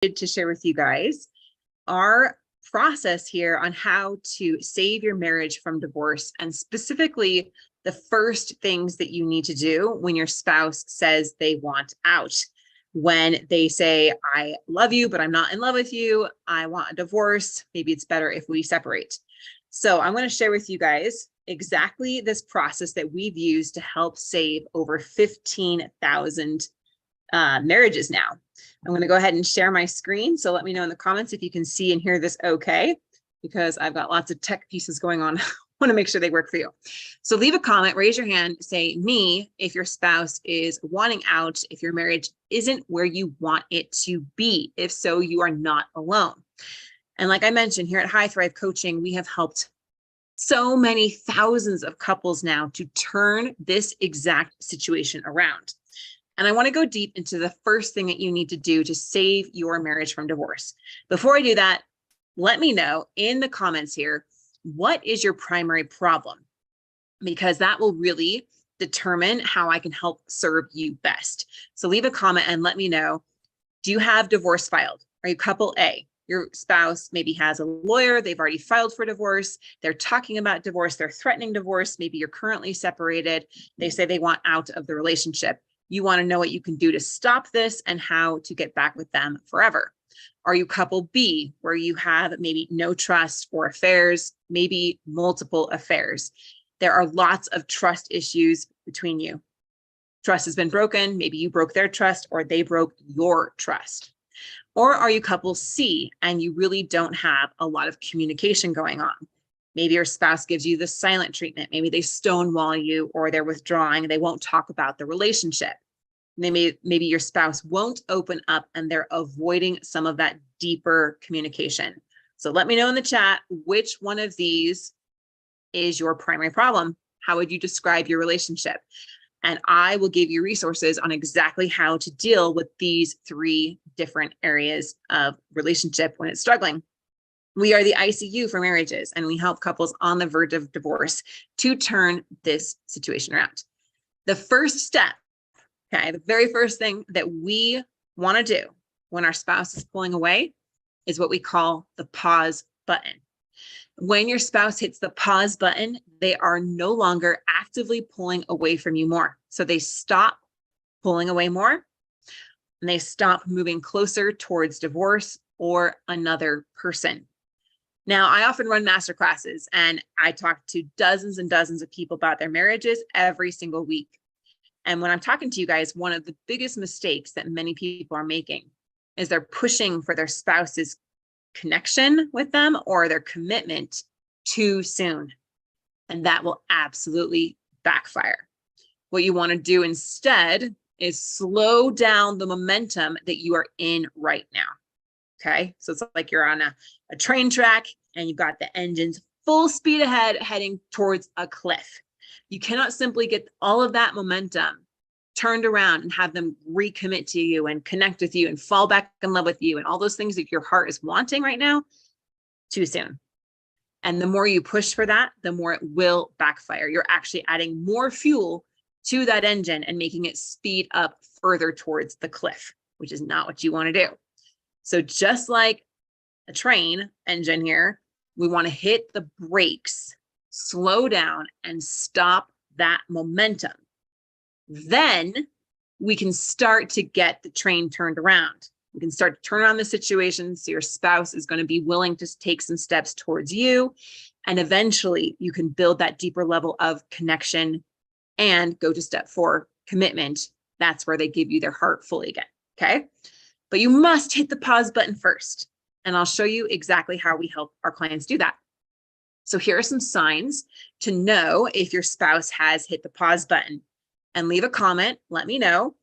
to share with you guys our process here on how to save your marriage from divorce, and specifically the first things that you need to do when your spouse says they want out. When they say, I love you, but I'm not in love with you, I want a divorce, maybe it's better if we separate. So I'm going to share with you guys exactly this process that we've used to help save over 15,000 marriages now. I'm going to go ahead and share my screen. So let me know in the comments if you can see and hear this okay, because I've got lots of tech pieces going on. I want to make sure they work for you. So leave a comment, raise your hand, say me if your spouse is wanting out, if your marriage isn't where you want it to be. If so, you are not alone. And like I mentioned, here at High Thrive Coaching, we have helped so many thousands of couples now to turn this exact situation around. And I want to go deep into the first thing that you need to do to save your marriage from divorce. Before I do that, let me know in the comments here, what is your primary problem? Because that will really determine how I can help serve you best. So leave a comment and let me know, do you have divorce filed? Are you couple A? Your spouse maybe has a lawyer, they've already filed for divorce, they're talking about divorce, they're threatening divorce, maybe you're currently separated, they say they want out of the relationship. You want to know what you can do to stop this and how to get back with them forever. Are you couple B, where you have maybe no trust or affairs, maybe multiple affairs? There are lots of trust issues between you. Trust has been broken. Maybe you broke their trust or they broke your trust. Or are you couple C and you really don't have a lot of communication going on? Maybe your spouse gives you the silent treatment. Maybe they stonewall you or they're withdrawing. They won't talk about the relationship. Maybe your spouse won't open up and they're avoiding some of that deeper communication. So let me know in the chat, which one of these is your primary problem? How would you describe your relationship? And I will give you resources on exactly how to deal with these three different areas of relationship when it's struggling. We are the ICU for marriages, and we help couples on the verge of divorce to turn this situation around. The first step, okay, the very first thing that we want to do when our spouse is pulling away is what we call the pause button. When your spouse hits the pause button, they are no longer actively pulling away from you more. So they stop pulling away more and they stop moving closer towards divorce or another person. Now, I often run master classes and I talk to dozens and dozens of people about their marriages every single week. And when I'm talking to you guys, one of the biggest mistakes that many people are making is they're pushing for their spouse's connection with them or their commitment too soon. And that will absolutely backfire. What you want to do instead is slow down the momentum that you are in right now. Okay, so it's like you're on a train track and you've got the engines full speed ahead heading towards a cliff. You cannot simply get all of that momentum turned around and have them recommit to you and connect with you and fall back in love with you and all those things that your heart is wanting right now too soon. And the more you push for that, the more it will backfire. You're actually adding more fuel to that engine and making it speed up further towards the cliff, which is not what you want to do. So just like a train engine here, we want to hit the brakes, slow down, and stop that momentum. Then we can start to get the train turned around. We can start to turn around the situation so your spouse is going to be willing to take some steps towards you. And eventually you can build that deeper level of connection and go to step 4, commitment. That's where they give you their heart fully again. Okay. But you must hit the pause button first. And I'll show you exactly how we help our clients do that. So here are some signs to know if your spouse has hit the pause button. And leave a comment. Let me know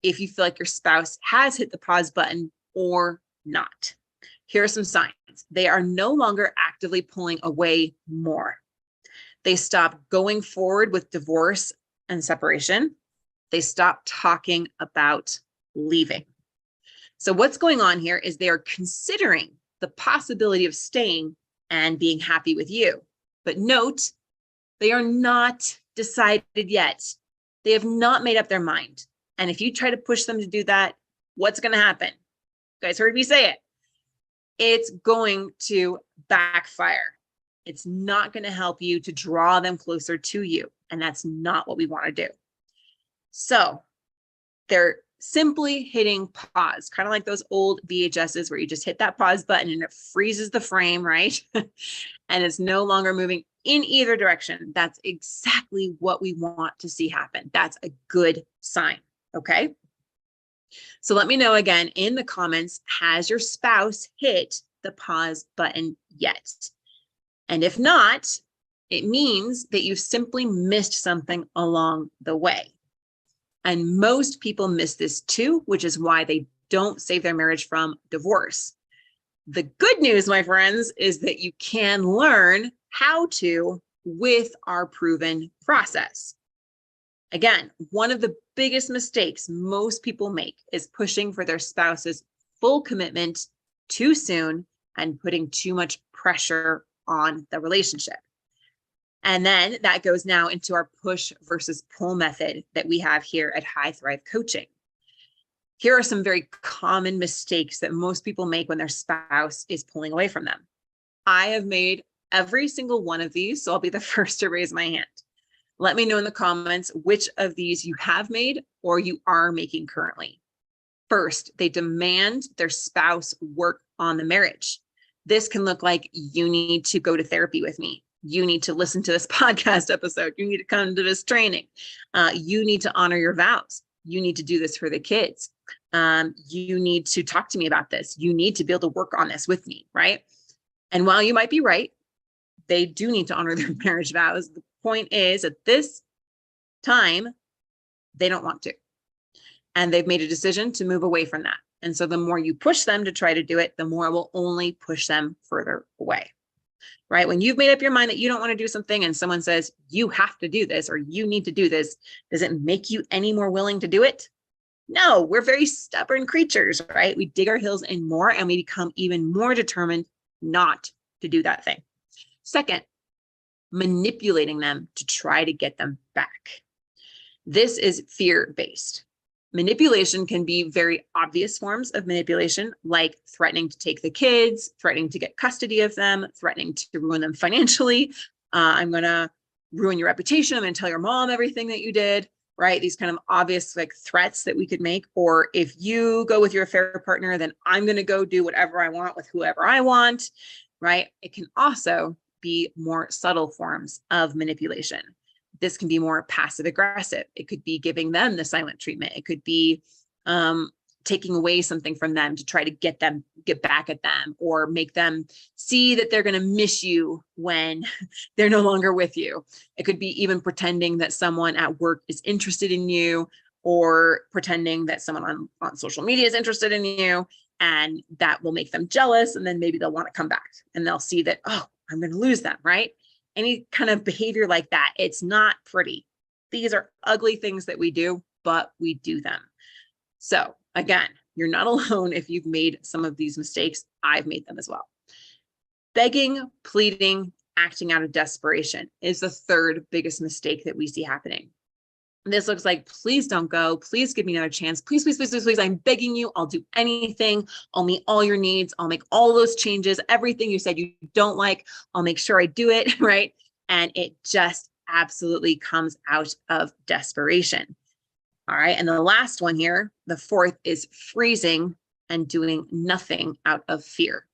if you feel like your spouse has hit the pause button or not. Here are some signs. They are no longer actively pulling away more. They stop going forward with divorce and separation. They stop talking about leaving. So what's going on here is they are considering the possibility of staying and being happy with you. But note, they are not decided yet. They have not made up their mind. And if you try to push them to do that, what's going to happen? You guys heard me say it. It's going to backfire. It's not going to help you to draw them closer to you. And that's not what we want to do. So they're simply hitting pause, kind of like those old VHSs where you just hit that pause button and it freezes the frame, right? And it's no longer moving in either direction. That's exactly what we want to see happen. That's a good sign, okay? So let me know again in the comments, has your spouse hit the pause button yet? And if not, it means that you simply missed something along the way. And most people miss this too, which is why they don't save their marriage from divorce. The good news, my friends, is that you can learn how to with our proven process. Again, one of the biggest mistakes most people make is pushing for their spouse's full commitment too soon and putting too much pressure on the relationship. And then that goes now into our push versus pull method that we have here at High Thrive Coaching. Here are some very common mistakes that most people make when their spouse is pulling away from them. I have made every single one of these, so I'll be the first to raise my hand. Let me know in the comments which of these you have made or you are making currently. First, they demand their spouse work on the marriage. This can look like, you need to go to therapy with me. You need to listen to this podcast episode. You need to come to this training. You need to honor your vows. You need to do this for the kids. You need to talk to me about this. You need to be able to work on this with me, right? And while you might be right, they do need to honor their marriage vows. The point is, at this time, they don't want to. And they've made a decision to move away from that. And so the more you push them to try to do it, the more it will only push them further away. Right? When you've made up your mind that you don't want to do something and someone says, you have to do this or you need to do this, does it make you any more willing to do it? No, we're very stubborn creatures, right? We dig our heels in more and we become even more determined not to do that thing. Second, manipulating them to try to get them back. This is fear-based. Manipulation can be very obvious forms of manipulation, like threatening to take the kids, threatening to get custody of them, threatening to ruin them financially. I'm going to ruin your reputation. I'm going to tell your mom everything that you did, right? These kind of obvious like threats that we could make. Or if you go with your affair partner, then I'm going to go do whatever I want with whoever I want, right? It can also be more subtle forms of manipulation. This can be more passive aggressive. It could be giving them the silent treatment. It could be taking away something from them to try to get back at them, or make them see that they're going to miss you when they're no longer with you. It could be even pretending that someone at work is interested in you, or pretending that someone on social media is interested in you, and that will make them jealous. And then maybe they'll want to come back and they'll see that, oh, I'm going to lose them, right? Any kind of behavior like that, it's not pretty. These are ugly things that we do, but we do them. So again, you're not alone if you've made some of these mistakes. I've made them as well. Begging, pleading, acting out of desperation is the third biggest mistake that we see happening. This looks like, please don't go. Please give me another chance. Please, please, please, please, please. I'm begging you. I'll do anything. I'll meet all your needs. I'll make all those changes. Everything you said you don't like, I'll make sure I do it, right? And it just absolutely comes out of desperation. All right. And the last one here, the fourth, is freezing and doing nothing out of fear.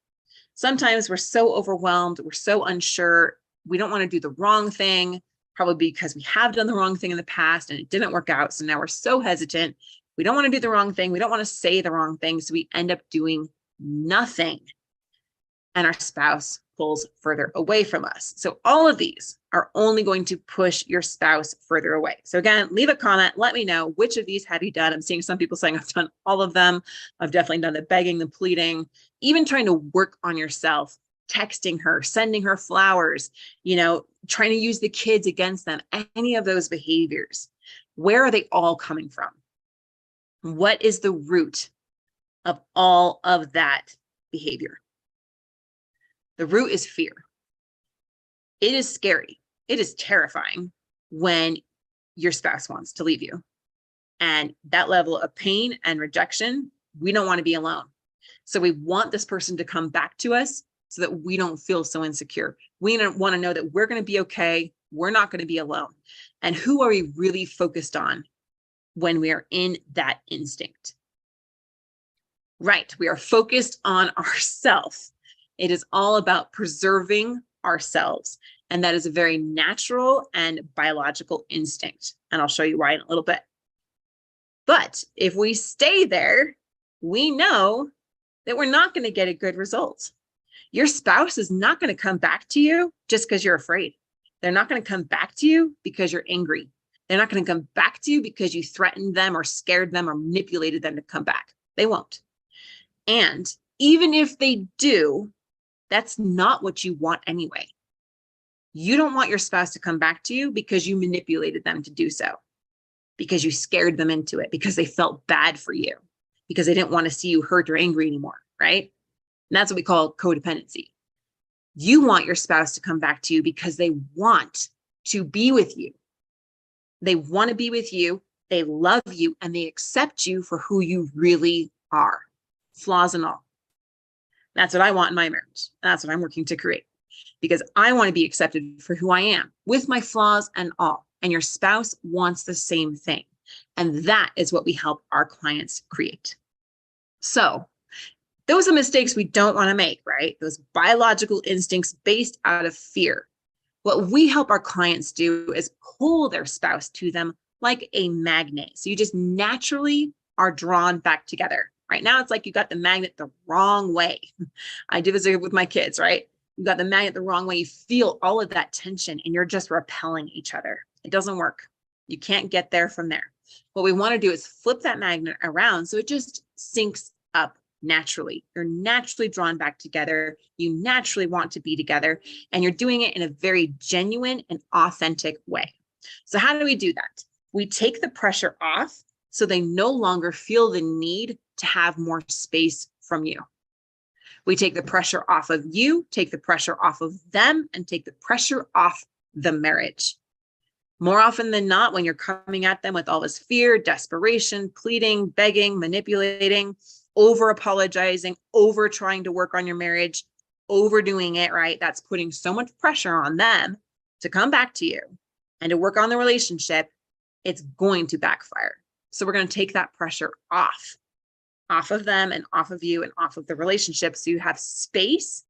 Sometimes we're so overwhelmed. We're so unsure. We don't want to do the wrong thing. Probably because we have done the wrong thing in the past and it didn't work out. So now we're so hesitant. We don't want to do the wrong thing. We don't want to say the wrong thing. So we end up doing nothing. And our spouse pulls further away from us. So all of these are only going to push your spouse further away. So again, leave a comment. Let me know, which of these have you done? I'm seeing some people saying I've done all of them. I've definitely done the begging, the pleading, even trying to work on yourself, texting her, sending her flowers, trying to use the kids against them, any of those behaviors. Where are they all coming from? What is the root of all of that behavior? The root is fear. It is scary. It is terrifying when your spouse wants to leave you. And that level of pain and rejection, we don't want to be alone. So we want this person to come back to us so that we don't feel so insecure. We want to know that we're going to be okay. We're not going to be alone. And who are we really focused on when we are in that instinct? Right. We are focused on ourselves. It is all about preserving ourselves. And that is a very natural and biological instinct. And I'll show you why in a little bit. But if we stay there, we know that we're not going to get a good result. Your spouse is not going to come back to you just because you're afraid. They're not going to come back to you because you're angry. They're not going to come back to you because you threatened them or scared them or manipulated them to come back. They won't. And even if they do, that's not what you want anyway. You don't want your spouse to come back to you because you manipulated them to do so, because you scared them into it, because they felt bad for you, because they didn't want to see you hurt or angry anymore, right? And that's what we call codependency. You want your spouse to come back to you because they want to be with you. They want to be with you, they love you, and they accept you for who you really are, flaws and all. That's what I want in my marriage. That's what I'm working to create, because I want to be accepted for who I am, with my flaws and all. And your spouse wants the same thing. And that is what we help our clients create. So those are mistakes we don't want to make, right? Those biological instincts based out of fear. What we help our clients do is pull their spouse to them like a magnet. So you just naturally are drawn back together. Right now, it's like you got the magnet the wrong way. I do this with my kids, right? You got the magnet the wrong way. You feel all of that tension and you're just repelling each other. It doesn't work. You can't get there from there. What we want to do is flip that magnet around so it just syncs up naturally. You're naturally drawn back together. You naturally want to be together, and you're doing it in a very genuine and authentic way. So how do we do that? We take the pressure off so they no longer feel the need to have more space from you. We take the pressure off of you, take the pressure off of them, and take the pressure off the marriage. More often than not, when you're coming at them with all this fear, desperation, pleading, begging, manipulating, over apologizing, over trying to work on your marriage, overdoing it, right? That's putting so much pressure on them to come back to you and to work on the relationship. It's going to backfire. So we're going to take that pressure off of them and off of you and off of the relationship. So you have space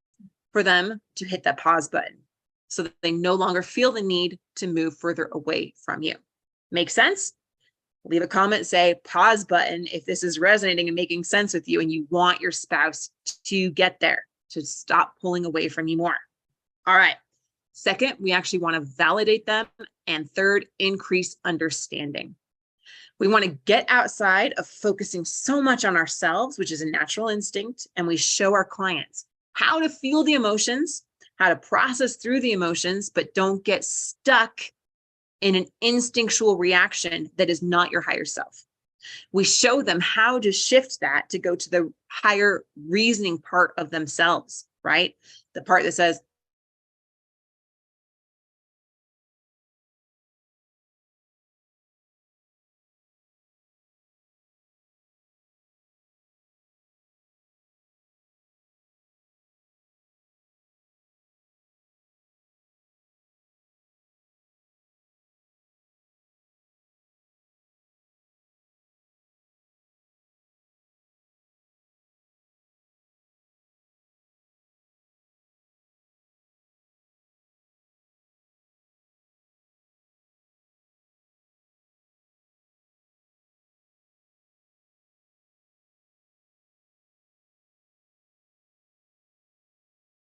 for them to hit that pause button so that they no longer feel the need to move further away from you. Make sense? Leave a comment, say pause button if this is resonating and making sense with you and you want your spouse to get there, to stop pulling away from you more. All right. Second, we actually want to validate them. And third, increase understanding. We want to get outside of focusing so much on ourselves, which is a natural instinct, and we show our clients how to feel the emotions, how to process through the emotions, but don't get stuck in an instinctual reaction that is not your higher self. We show them how to shift that to go to the higher reasoning part of themselves, right? The part that says,